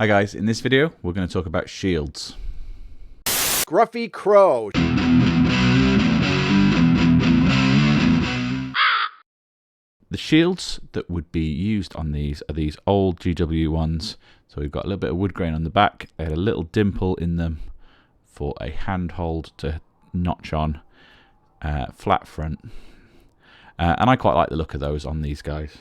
Hi guys, in this video we're going to talk about shields. Scruffy Crow. The shields that would be used on these are these old GW ones. So we've got a little bit of wood grain on the back. They had a little dimple in them for a handhold to notch on, flat front. And I quite like the look of those on these guys.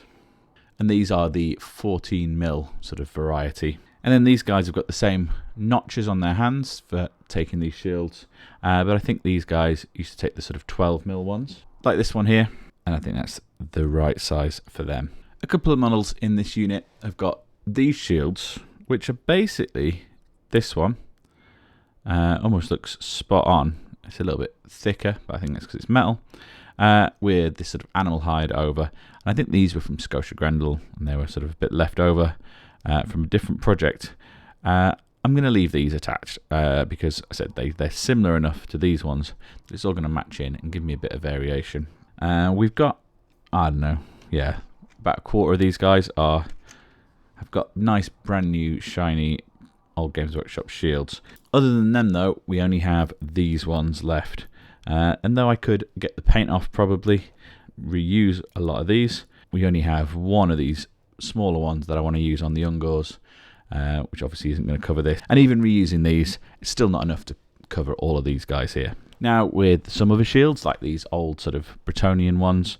And these are the 14mm sort of variety. And then these guys have got the same notches on their hands for taking these shields. But I think these guys used to take the sort of 12mm ones, like this one here. And I think that's the right size for them. A couple of models in this unit have got these shields, which are basically this one. Almost looks spot on. It's a little bit thicker, but I think that's because it's metal. With this sort of animal hide over. And I think these were from Scotia Grendel, and they were sort of a bit left over from a different project. I'm going to leave these attached because I said they're similar enough to these ones that it's all going to match in and give me a bit of variation. We've got, I don't know, yeah, about a quarter of these guys have got nice brand new shiny old Games Workshop shields. Other than them though, we only have these ones left. And though I could get the paint off, probably reuse a lot of these, we only have one of these smaller ones that I want to use on the Ungors, which obviously isn't going to cover this. And even reusing these, it's still not enough to cover all of these guys here. Now, with some other shields, like these old sort of Bretonian ones,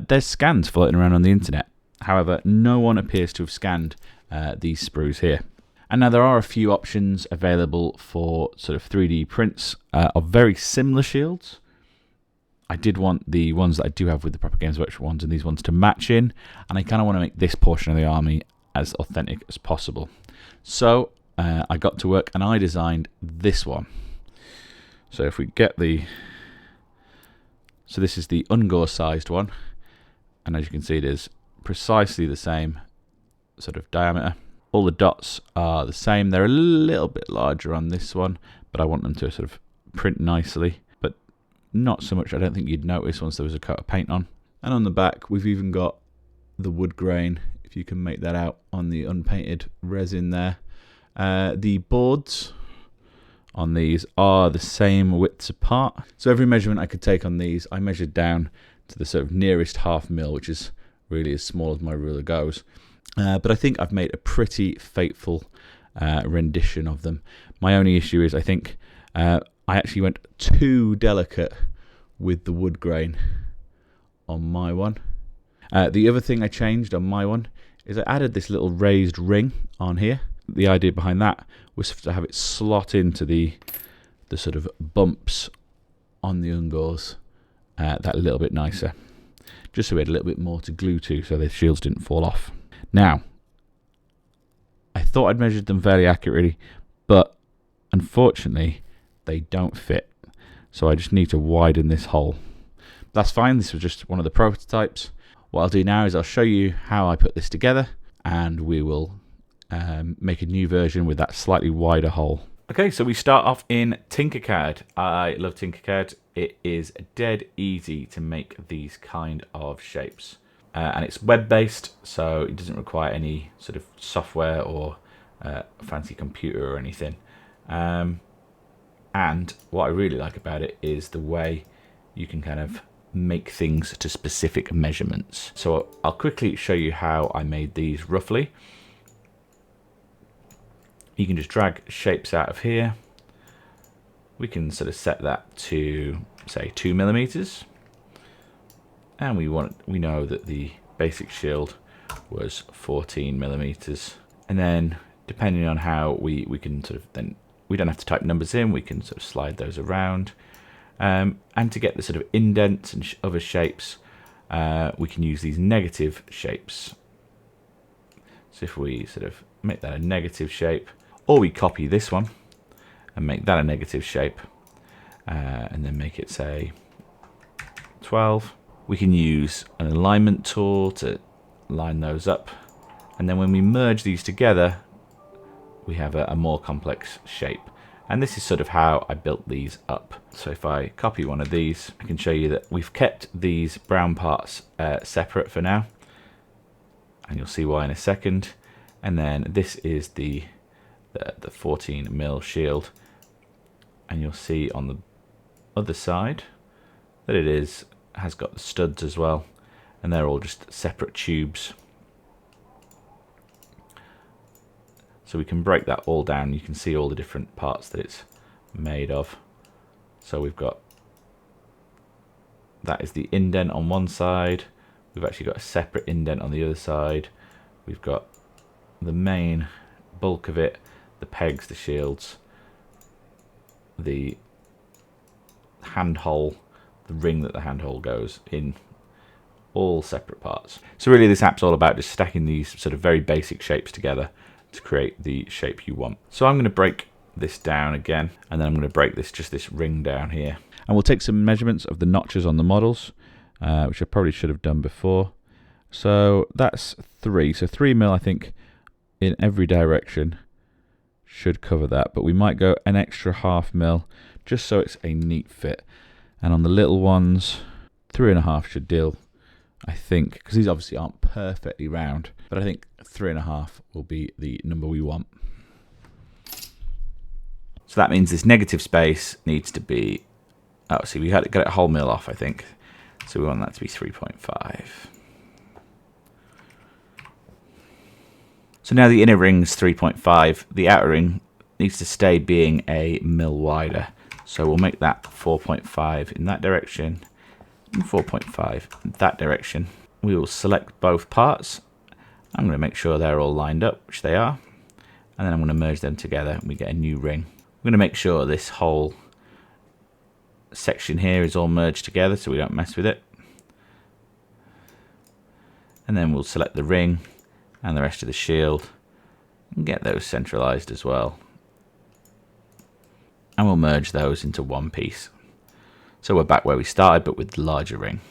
there's scans floating around on the internet. However, no one appears to have scanned these sprues here. And now there are a few options available for sort of 3D prints of very similar shields. I did want the ones that I do have with the proper Games Workshop ones and these ones to match in, and I kind of want to make this portion of the army as authentic as possible. So I got to work and I designed this one. So if we get so this is the Ungor sized one, and as you can see it is precisely the same sort of diameter. All the dots are the same. They're a little bit larger on this one, but I want them to sort of print nicely, but not so much I don't think you'd notice once there was a coat of paint on. And on the back we've even got the wood grain, if you can make that out on the unpainted resin there. The boards on these are the same widths apart. So every measurement I could take on these, I measured down to the sort of nearest 1/2 mil, which is really as small as my ruler goes. But I think I've made a pretty faithful rendition of them. My only issue is I think I actually went too delicate with the wood grain on my one. The other thing I changed on my one is I added this little raised ring on here. The idea behind that was to have it slot into the sort of bumps on the Ungors that little bit nicer, just so we had a little bit more to glue to so the shields didn't fall off. Now, I thought I'd measured them fairly accurately, but unfortunately they don't fit. So I just need to widen this hole. That's fine, this was just one of the prototypes. What I'll do now is I'll show you how I put this together, and we will make a new version with that slightly wider hole. Okay, so we start off in Tinkercad. I love Tinkercad. It is dead easy to make these kind of shapes. And it's web-based, so it doesn't require any sort of software or fancy computer or anything. And what I really like about it is the way you can kind of make things to specific measurements. So I'll quickly show you how I made these roughly. You can just drag shapes out of here. We can sort of set that to, say, 2mm. And we know that the basic shield was 14mm. And then depending on how we can sort of then, we don't have to type numbers in, we can sort of slide those around. And to get the sort of indents and other shapes, we can use these negative shapes. So if we sort of make that a negative shape, or we copy this one and make that a negative shape, and then make it say 12. We can use an alignment tool to line those up, and then when we merge these together we have a more complex shape. And this is sort of how I built these up. So if I copy one of these, I can show you that we've kept these brown parts separate for now, and you'll see why in a second. And then this is the the 14mm shield, and you'll see on the other side that it has got the studs as well, and they're all just separate tubes. So we can break that all down. You can see all the different parts that it's made of. So we've got, that is the indent on one side. We've actually got a separate indent on the other side. We've got the main bulk of it, the pegs, the shields, the handhole, the ring that the handhole goes in, all separate parts. So really this app's all about just stacking these sort of very basic shapes together to create the shape you want. So I'm going to break this down again, and then I'm going to break this ring down here. And we'll take some measurements of the notches on the models, which I probably should have done before. So that's 3. So 3mm, I think, in every direction should cover that, but we might go an extra 0.5 mm just so it's a neat fit. And on the little ones, 3.5 should deal, I think, because these obviously aren't perfectly round, but I think 3.5 will be the number we want. So that means this negative space needs to be, oh, see, we had to get a whole mil off, I think. So we want that to be 3.5. So now the inner ring's 3.5. The outer ring needs to stay being a mil wider. So we'll make that 4.5 in that direction and 4.5 in that direction. We will select both parts. I'm going to make sure they're all lined up, which they are. And then I'm going to merge them together and we get a new ring. I'm going to make sure this whole section here is all merged together so we don't mess with it. And then we'll select the ring and the rest of the shield and get those centralized as well. And we'll merge those into one piece. So we're back where we started, but with the larger ring.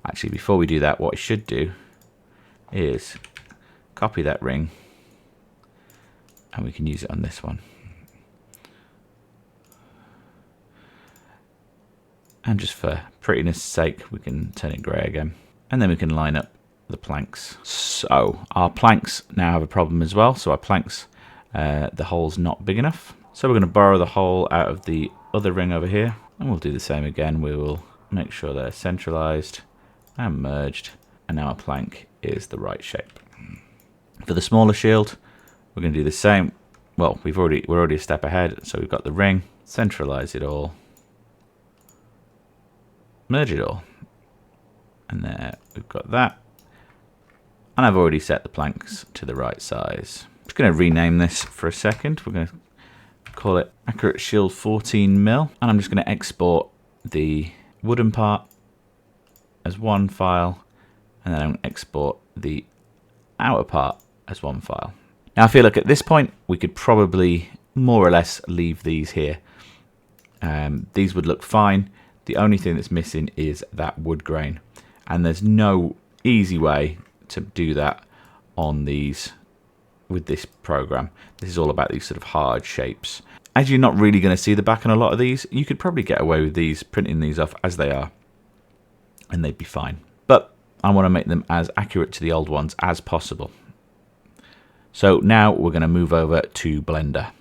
Actually, before we do that, what I should do is copy that ring and we can use it on this one. And just for prettiness sake, we can turn it grey again. And then we can line up the planks. So our planks now have a problem as well. So our planks, the hole's not big enough. So we're going to borrow the hole out of the other ring over here. And we'll do the same again. We will make sure they're centralized and merged. And now our plank is the right shape. For the smaller shield, we're going to do the same. Well, we're already a step ahead. So we've got the ring, centralize it all, merge it all. And there we've got that. And I've already set the planks to the right size. I'm just going to rename this for a second. We're going to call it Accurate Shield 14mm. And I'm just going to export the wooden part as one file. And then I'm going to export the outer part as one file. Now I feel like at this point we could probably more or less leave these here. These would look fine. The only thing that's missing is that wood grain. And there's no easy way to do that on these with this program. This is all about these sort of hard shapes. As you're not really going to see the back on a lot of these, you could probably get away with these, printing these off as they are, and they'd be fine. But I want to make them as accurate to the old ones as possible. So now we're going to move over to Blender.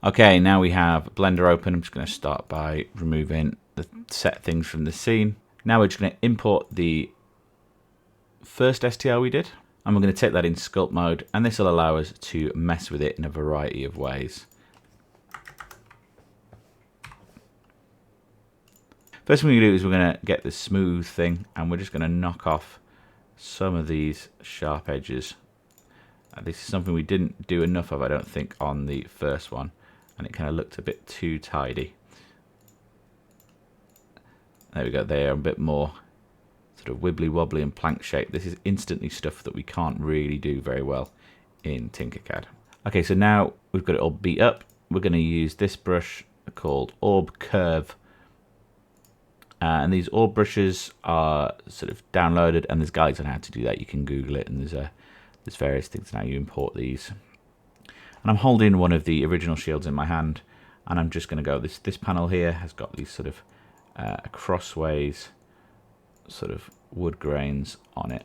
Okay, now we have Blender open. I'm just going to start by removing the set things from the scene. Now we're just going to import the first STL we did, and we're going to take that in Sculpt mode, and this will allow us to mess with it in a variety of ways. First thing we're going to do is we're going to get the smooth thing, and we're just going to knock off some of these sharp edges. This is something we didn't do enough of, I don't think, on the first one, and it kind of looked a bit too tidy. There we go, they are a bit more sort of wibbly wobbly and plank shape. This is instantly stuff that we can't really do very well in Tinkercad. Okay, so now we've got it all beat up. We're going to use this brush called Orb Curve. And these orb brushes are sort of downloaded, and there's guides on how to do that. You can Google it, and there's various things on how you import these. And I'm holding one of the original shields in my hand, and I'm just going to go, this panel here has got these sort of crossways sort of wood grains on it.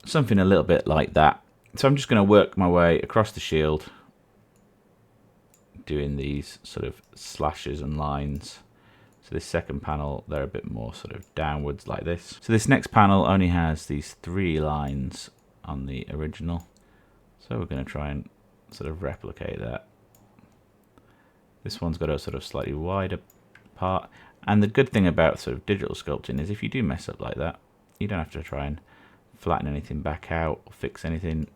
Something a little bit like that. So I'm just going to work my way across the shield, doing these sort of slashes and lines. So this second panel, they're a bit more sort of downwards like this. So this next panel only has these 3 lines on the original. So we're going to try and sort of replicate that. This one's got a sort of slightly wider part. And the good thing about sort of digital sculpting is if you do mess up like that, you don't have to try and flatten anything back out or fix anything.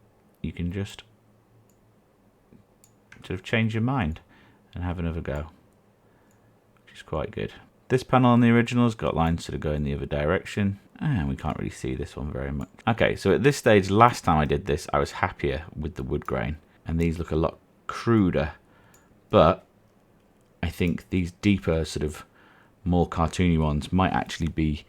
You can just sort of change your mind and have another go, which is quite good. This panel on the original has got lines sort of go in the other direction, and we can't really see this one very much. Okay, so at this stage, last time I did this, I was happier with the wood grain, and these look a lot cruder, but I think these deeper, sort of more cartoony ones might actually be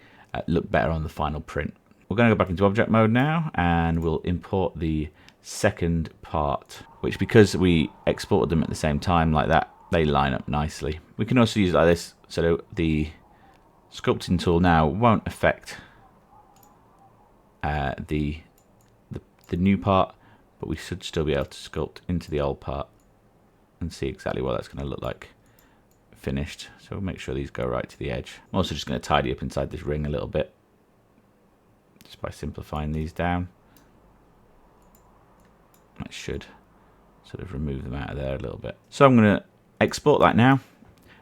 look better on the final print. We're going to go back into object mode now, and we'll import the second part, which, because we exported them at the same time like that, they line up nicely. We can also use it like this, so the sculpting tool now won't affect the new part, but we should still be able to sculpt into the old part and see exactly what that's going to look like finished. So we'll make sure these go right to the edge. I'm also just going to tidy up inside this ring a little bit, just by simplifying these down. I should sort of remove them out of there a little bit. So I'm going to export that now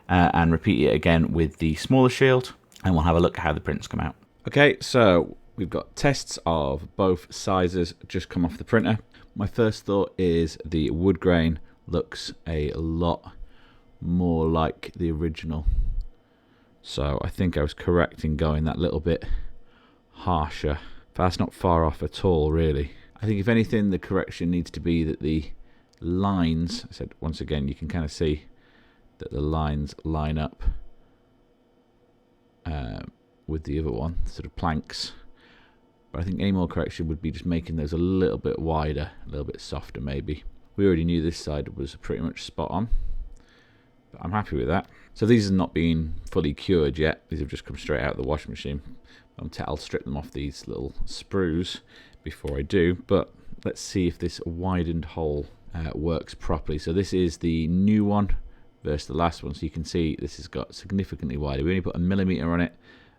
and repeat it again with the smaller shield, and we'll have a look at how the prints come out. Okay, so we've got tests of both sizes just come off the printer. My first thought is the wood grain looks a lot more like the original, so I think I was correct in going that little bit harsher. That's not far off at all, really. I think if anything, the correction needs to be that the lines, I said once again, you can kind of see that the lines line up with the other one, sort of planks. But I think any more correction would be just making those a little bit wider, a little bit softer maybe. We already knew this side was pretty much spot on, but I'm happy with that. So these have not been fully cured yet. These have just come straight out of the washing machine. I'll strip them off these little sprues before I do, but let's see if this widened hole works properly. So this is the new one versus the last one, so you can see this has got significantly wider. We only put 1 millimeter on it,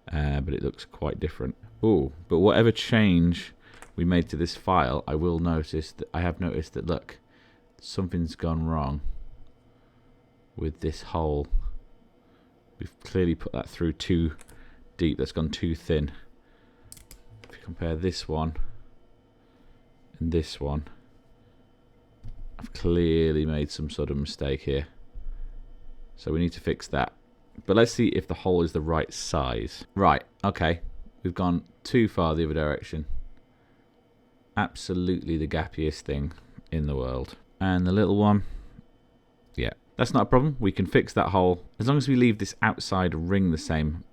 but it looks quite different. Oh, but whatever change we made to this file, I have noticed that look, something's gone wrong with this hole. We've clearly put that through too deep. That's gone too thin. If you compare this one and this one, I've clearly made some sort of mistake here, so we need to fix that. But let's see if the hole is the right size. Right, okay, we've gone too far the other direction. Absolutely the gappiest thing in the world. And the little one, yeah, that's not a problem. We can fix that hole. As long as we leave this outside ring the same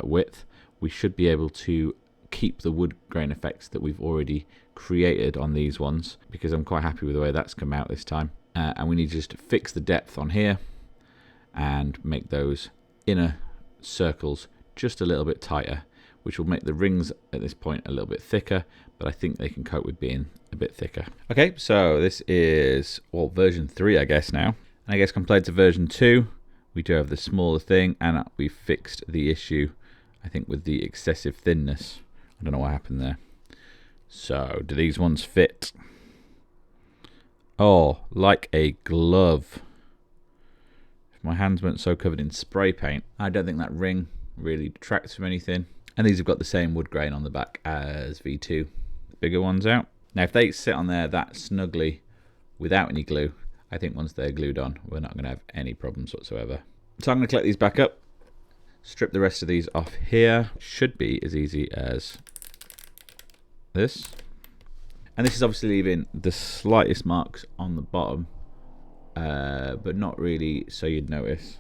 width, we should be able to keep the wood grain effects that we've already created on these ones, because I'm quite happy with the way that's come out this time. And we need to just fix the depth on here and make those inner circles just a little bit tighter, which will make the rings at this point a little bit thicker, but I think they can cope with being a bit thicker. Okay, so this is, well, version 3 I guess now. And I guess compared to version 2, we do have the smaller thing, and we've fixed the issue, I think, with the excessive thinness. I don't know what happened there. So, do these ones fit? Oh, like a glove. If my hands weren't so covered in spray paint, I don't think that ring really detracts from anything. And these have got the same wood grain on the back as V2. The bigger ones out. Now, if they sit on there that snugly without any glue, I think once they're glued on, we're not going to have any problems whatsoever. So I'm going to collect these back up, strip the rest of these off here. Should be as easy as this. And this is obviously leaving the slightest marks on the bottom, but not really so you'd notice.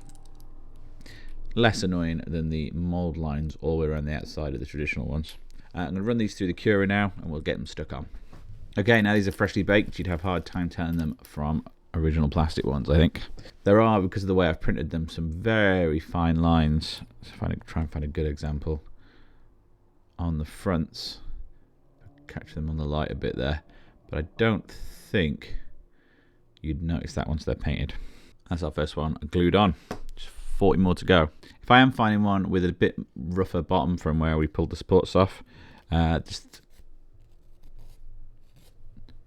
Less annoying than the mold lines all the way around the outside of the traditional ones. I'm going to run these through the curer now, and we'll get them stuck on. Okay, now these are freshly baked. You'd have a hard time telling them from original plastic ones, I think. There are, because of the way I've printed them, some very fine lines. Try and find a good example. On the fronts, catch them on the light a bit there, but I don't think you'd notice that once they're painted. That's our first one glued on. Just 40 more to go. If I am finding one with a bit rougher bottom from where we pulled the supports off, that's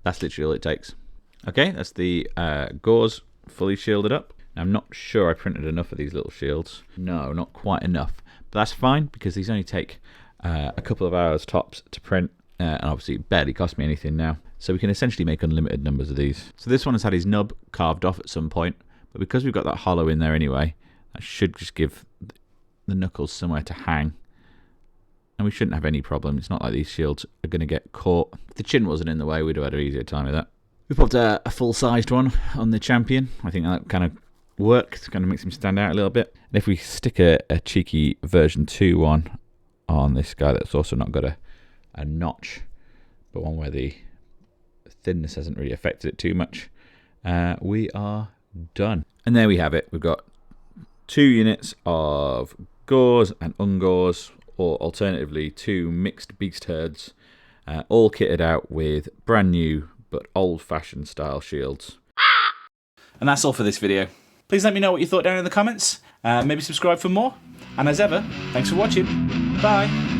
literally all it takes. Okay, that's the gauze fully shielded up. Now, I'm not sure I printed enough of these little shields. No, not quite enough. But that's fine, because these only take a couple of hours tops to print, and obviously it barely cost me anything now. So we can essentially make unlimited numbers of these. So this one has had his nub carved off at some point, but because we've got that hollow in there anyway, that should just give the knuckles somewhere to hang. And we shouldn't have any problem. It's not like these shields are going to get caught. If the chin wasn't in the way, we'd have had an easier time with that. We popped a full-sized one on the champion. I think that kind of works, kind of makes him stand out a little bit. And if we stick a cheeky version 2 one on this guy that's also not got a notch, but one where the thinness hasn't really affected it too much, we are done. And there we have it. We've got 2 units of gauze and ungauze, or alternatively 2 mixed beast herds, all kitted out with brand new but old-fashioned style shields. And that's all for this video. Please let me know what you thought down in the comments. Maybe subscribe for more. And as ever, thanks for watching. Bye.